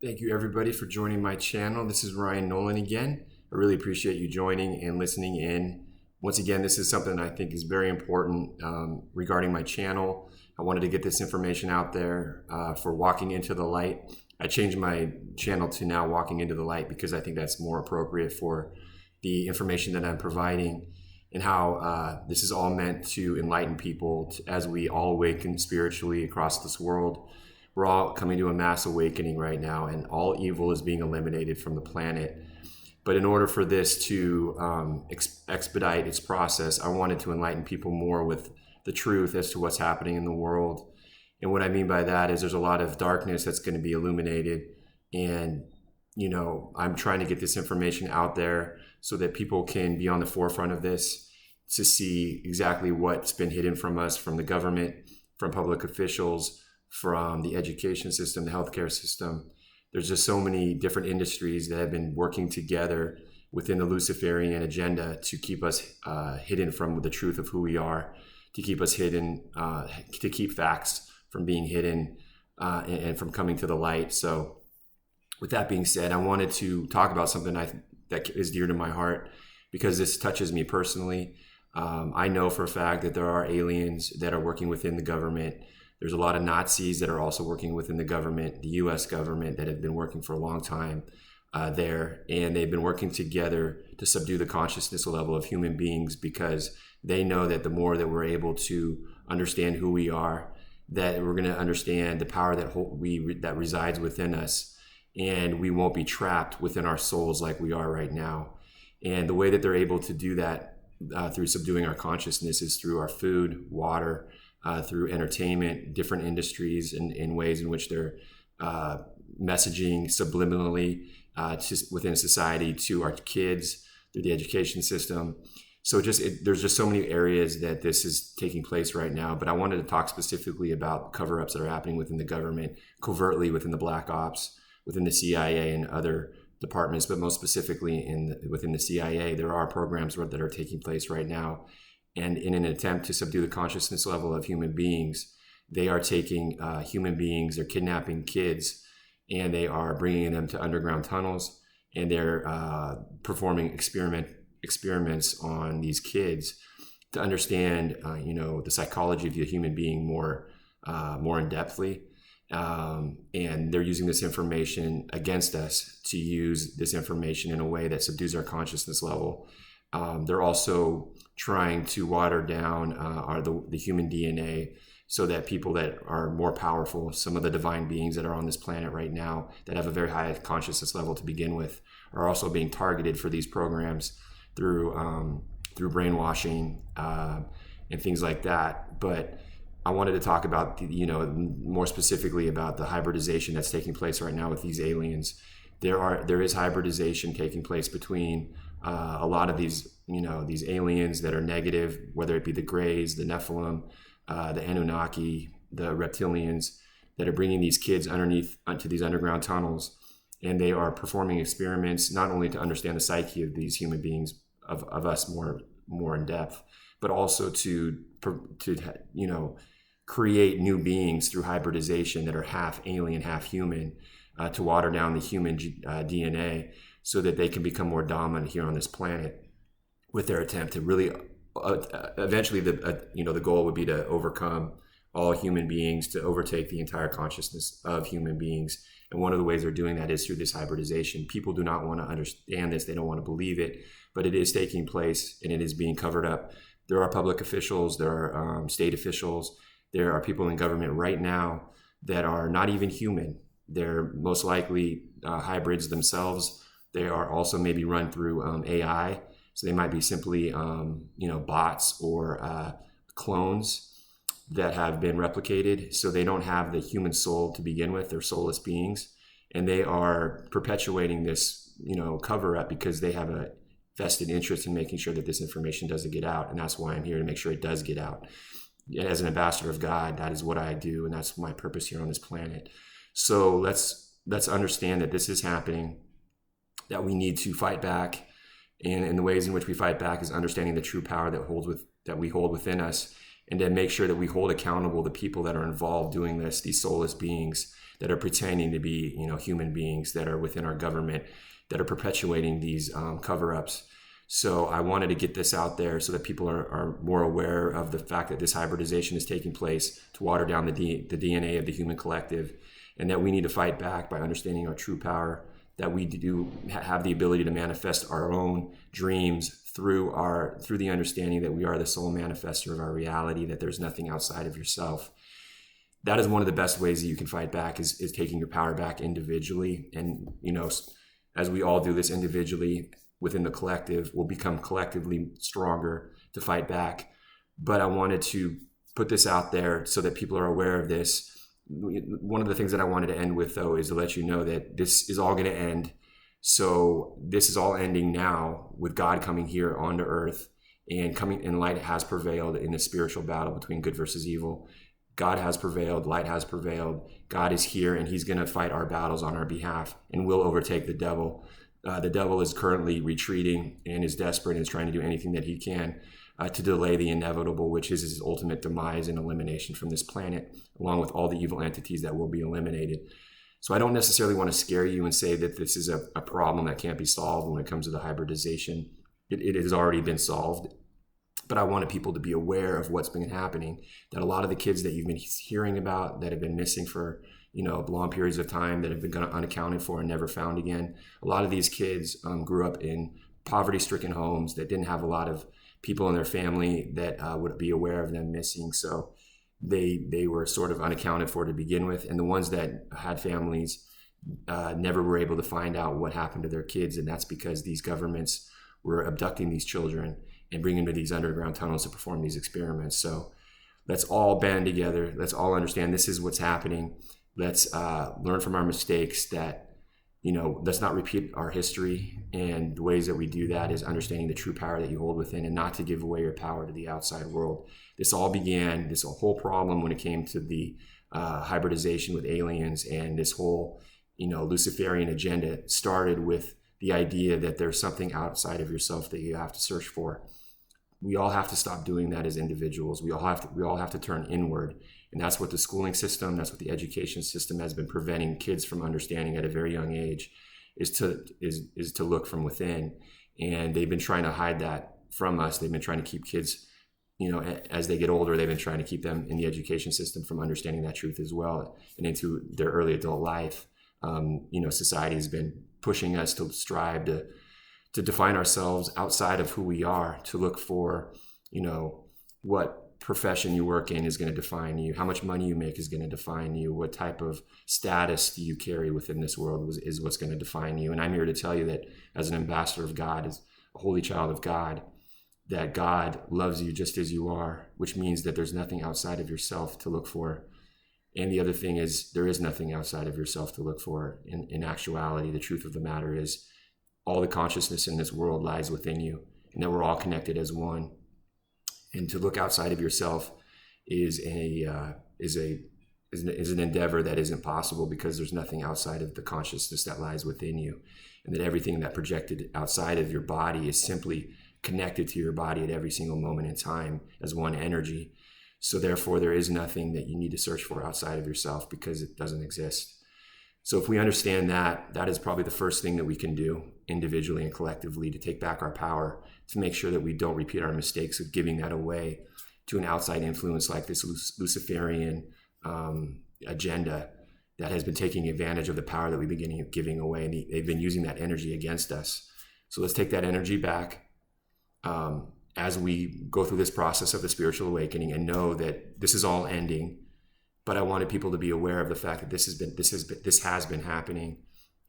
Thank you everybody for joining my channel. This is Ryan Nolan again. I really appreciate you joining and listening in. Once again, this is something I think is very important regarding my channel. I wanted to get this information out there for Walking Into the Light. I changed my channel to now Walking Into the Light because I think that's more appropriate for the information that I'm providing and how this is all meant to enlighten people as we all awaken spiritually across this world. We're all coming to a mass awakening right now, and all evil is being eliminated from the planet. But in order for this to expedite its process, I wanted to enlighten people more with the truth as to what's happening in the world. And what I mean by that is there's a lot of darkness that's going to be illuminated. And, I'm trying to get this information out there so that people can be on the forefront of this to see exactly what's been hidden from us, from the government, from public officials, from the education system, the healthcare system. There's just so many different industries that have been working together within the Luciferian agenda to keep us hidden from the truth of who we are, to keep us hidden, to keep facts from being hidden and from coming to the light. So with that being said, I wanted to talk about something that is dear to my heart because this touches me personally. I know for a fact that there are aliens that are working within the government. There's a lot of Nazis that are also working within the government, the US government, that have been working for a long time there. And they've been working together to subdue the consciousness level of human beings because they know that the more that we're able to understand who we are, that we're going to understand the power that resides within us. And we won't be trapped within our souls like we are right now. And the way that they're able to do that through subduing our consciousness is through our food, water, through entertainment, different industries, and in ways in which they're messaging subliminally within society to our kids through the education system. So there's just so many areas that this is taking place right now. But I wanted to talk specifically about cover-ups that are happening within the government, covertly within the Black Ops, within the CIA and other departments, but most specifically within the CIA. There are programs that are taking place right now. And in an attempt to subdue the consciousness level of human beings, they are taking human beings, they're kidnapping kids, and they are bringing them to underground tunnels, and they're performing experiments on these kids to understand, the psychology of the human being more in depthly. And they're using this information against us to use this information in a way that subdues our consciousness level. They're also trying to water down the human DNA so that people that are more powerful, some of the divine beings that are on this planet right now that have a very high consciousness level to begin with, are also being targeted for these programs through brainwashing and things like that. But I wanted to talk about, more specifically about the hybridization that's taking place right now with these aliens. There is hybridization taking place between a lot of these aliens that are negative, whether it be the Greys, the Nephilim, the Anunnaki, the reptilians, that are bringing these kids onto these underground tunnels, and they are performing experiments not only to understand the psyche of these human beings, of us more in depth, but also to create new beings through hybridization that are half alien, half human, to water down the human DNA so that they can become more dominant here on this planet with their attempt to really eventually the goal would be to overcome all human beings, to overtake the entire consciousness of human beings. And one of the ways they're doing that is through this hybridization. People do not want to understand this. They don't want to believe it, but it is taking place and it is being covered up. There are public officials, there are state officials, there are people in government right now that are not even human. They're most likely hybrids themselves. They are also maybe run through AI. So they might be simply, bots or clones that have been replicated. So they don't have the human soul to begin with. They're soulless beings. And they are perpetuating this, cover up because they have a vested interest in making sure that this information doesn't get out. And that's why I'm here, to make sure it does get out. As an ambassador of God, that is what I do. And that's my purpose here on this planet. So let's understand that this is happening, that we need to fight back. And the ways in which we fight back is understanding the true power that we hold within us, and to make sure that we hold accountable the people that are involved doing this, these soulless beings that are pretending to be, human beings that are within our government, that are perpetuating these cover-ups. So I wanted to get this out there so that people are more aware of the fact that this hybridization is taking place to water down the DNA of the human collective, and that we need to fight back by understanding our true power, that we do have the ability to manifest our own dreams through the understanding that we are the sole manifester of our reality, that there's nothing outside of yourself. That is one of the best ways that you can fight back is taking your power back individually. And, as we all do this individually within the collective, we'll become collectively stronger to fight back. But I wanted to put this out there so that people are aware of this. One of the things that I wanted to end with, though, is to let you know that this is all going to end. So this is all ending now with God coming here onto earth, and light has prevailed in the spiritual battle between good versus evil. God has prevailed, light has prevailed. God is here, and he's going to fight our battles on our behalf, and will overtake the devil. The devil is currently retreating and is desperate and is trying to do anything that he can to delay the inevitable, which is his ultimate demise and elimination from this planet, along with all the evil entities that will be eliminated. So I don't necessarily want to scare you and say that this is a problem that can't be solved when it comes to the hybridization. It has already been solved. But I wanted people to be aware of what's been happening, that a lot of the kids that you've been hearing about that have been missing for long periods of time, that have been unaccounted for and never found again, a lot of these kids grew up in poverty-stricken homes that didn't have a lot of people in their family that would be aware of them missing. So they were sort of unaccounted for to begin with. And the ones that had families never were able to find out what happened to their kids. And that's because these governments were abducting these children and bringing them to these underground tunnels to perform these experiments. So let's all band together. Let's all understand this is what's happening. Let's learn from our mistakes, that let's not repeat our history. And the ways that we do that is understanding the true power that you hold within, and not to give away your power to the outside world. This all began, this whole problem, when it came to the hybridization with aliens, and this whole Luciferian agenda started with the idea that there's something outside of yourself that you have to search for. We all have to stop doing that as individuals. We all have to turn inward. And that's what the schooling system, that's what the education system has been preventing kids from understanding at a very young age, is to look from within. And they've been trying to hide that from us. They've been trying to keep kids, as they get older, they've been trying to keep them in the education system from understanding that truth as well. And into their early adult life, society has been pushing us to strive to define ourselves outside of who we are, to look for, what profession you work in is going to define you, how much money you make is going to define you, what type of status do you carry within this world is what's going to define you. And I'm here to tell you that as an ambassador of God, as a holy child of God, that God loves you just as you are, which means that there's nothing outside of yourself to look for. And the other thing is, there is nothing outside of yourself to look for. In actuality, the truth of the matter is, all the consciousness in this world lies within you, and that we're all connected as one. And to look outside of yourself is an endeavor that isn't possible, because there's nothing outside of the consciousness that lies within you, and that everything that projected outside of your body is simply connected to your body at every single moment in time as one energy. So therefore, there is nothing that you need to search for outside of yourself, because it doesn't exist. So if we understand that, that is probably the first thing that we can do individually and collectively to take back our power, to make sure that we don't repeat our mistakes of giving that away to an outside influence like this Luciferian agenda that has been taking advantage of the power that we've been giving away. And they've been using that energy against us. So let's take that energy back as we go through this process of the spiritual awakening, and know that this is all ending. But I wanted people to be aware of the fact that this has been happening,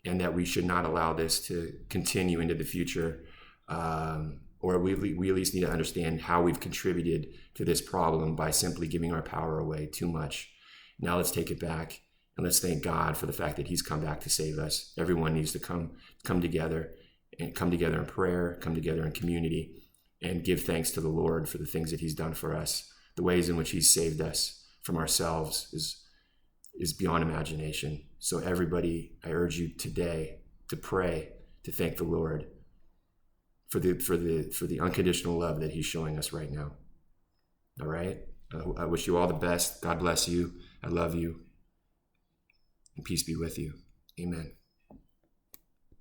and that we should not allow this to continue into the future. Or we at least need to understand how we've contributed to this problem by simply giving our power away too much. Now let's take it back, and let's thank God for the fact that he's come back to save us. Everyone needs to come together, and come together in prayer, come together in community, and give thanks to the Lord for the things that he's done for us. The ways in which he's saved us from ourselves is beyond imagination. So everybody, I urge you today to pray, to thank the Lord for the unconditional love that he's showing us right now. All right? I wish you all the best. God bless you. I love you. And peace be with you. Amen.